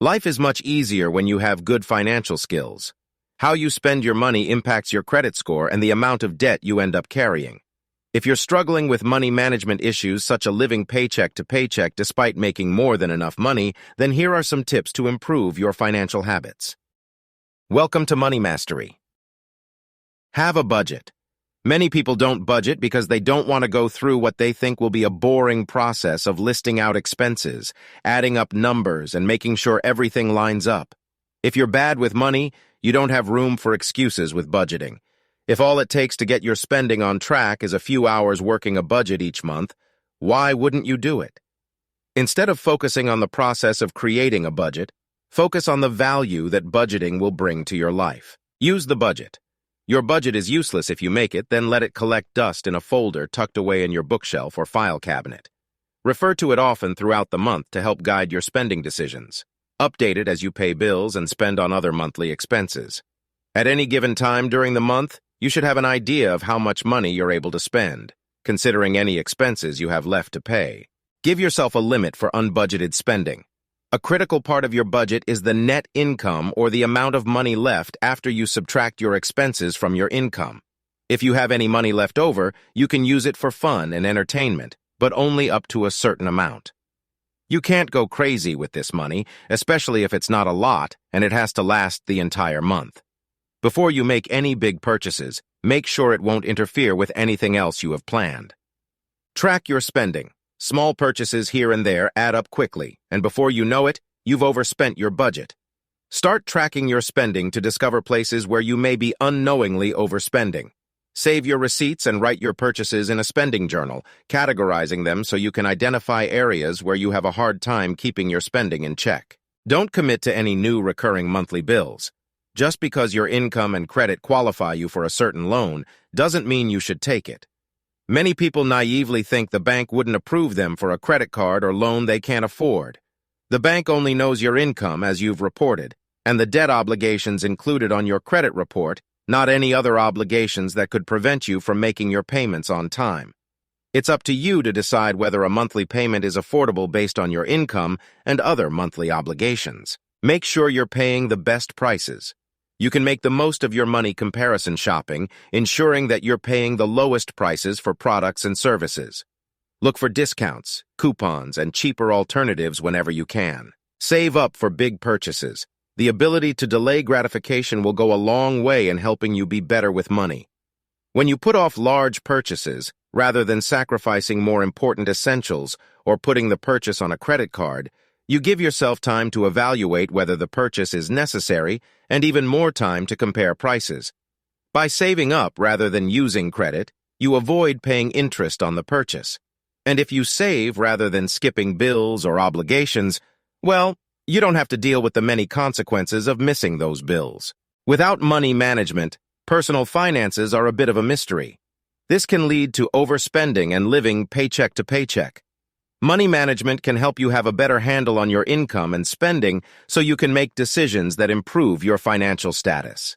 Life is much easier when you have good financial skills. How you spend your money impacts your credit score and the amount of debt you end up carrying. If you're struggling with money management issues such as living paycheck to paycheck despite making more than enough money, then here are some tips to improve your financial habits. Welcome to Money Mastery. Have a budget. Many people don't budget because they don't want to go through what they think will be a boring process of listing out expenses, adding up numbers, and making sure everything lines up. If you're bad with money, you don't have room for excuses with budgeting. If all it takes to get your spending on track is a few hours working a budget each month, why wouldn't you do it? Instead of focusing on the process of creating a budget, focus on the value that budgeting will bring to your life. Use the budget. Your budget is useless if you make it, then let it collect dust in a folder tucked away in your bookshelf or file cabinet. Refer to it often throughout the month to help guide your spending decisions. Update it as you pay bills and spend on other monthly expenses. At any given time during the month, you should have an idea of how much money you're able to spend, considering any expenses you have left to pay. Give yourself a limit for unbudgeted spending. A critical part of your budget is the net income, or the amount of money left after you subtract your expenses from your income. If you have any money left over, you can use it for fun and entertainment, but only up to a certain amount. You can't go crazy with this money, especially if it's not a lot and it has to last the entire month. Before you make any big purchases, make sure it won't interfere with anything else you have planned. Track your spending. Small purchases here and there add up quickly, and before you know it, you've overspent your budget. Start tracking your spending to discover places where you may be unknowingly overspending. Save your receipts and write your purchases in a spending journal, categorizing them so you can identify areas where you have a hard time keeping your spending in check. Don't commit to any new recurring monthly bills. Just because your income and credit qualify you for a certain loan doesn't mean you should take it. Many people naively think the bank wouldn't approve them for a credit card or loan they can't afford. The bank only knows your income as you've reported, and the debt obligations included on your credit report, not any other obligations that could prevent you from making your payments on time. It's up to you to decide whether a monthly payment is affordable based on your income and other monthly obligations. Make sure you're paying the best prices. You can make the most of your money comparison shopping, ensuring that you're paying the lowest prices for products and services. Look for discounts, coupons, and cheaper alternatives whenever you can. Save up for big purchases. The ability to delay gratification will go a long way in helping you be better with money. When you put off large purchases, rather than sacrificing more important essentials or putting the purchase on a credit card, you give yourself time to evaluate whether the purchase is necessary and even more time to compare prices. By saving up rather than using credit, you avoid paying interest on the purchase. And if you save rather than skipping bills or obligations, well, you don't have to deal with the many consequences of missing those bills. Without money management, personal finances are a bit of a mystery. This can lead to overspending and living paycheck to paycheck. Money management can help you have a better handle on your income and spending so you can make decisions that improve your financial status.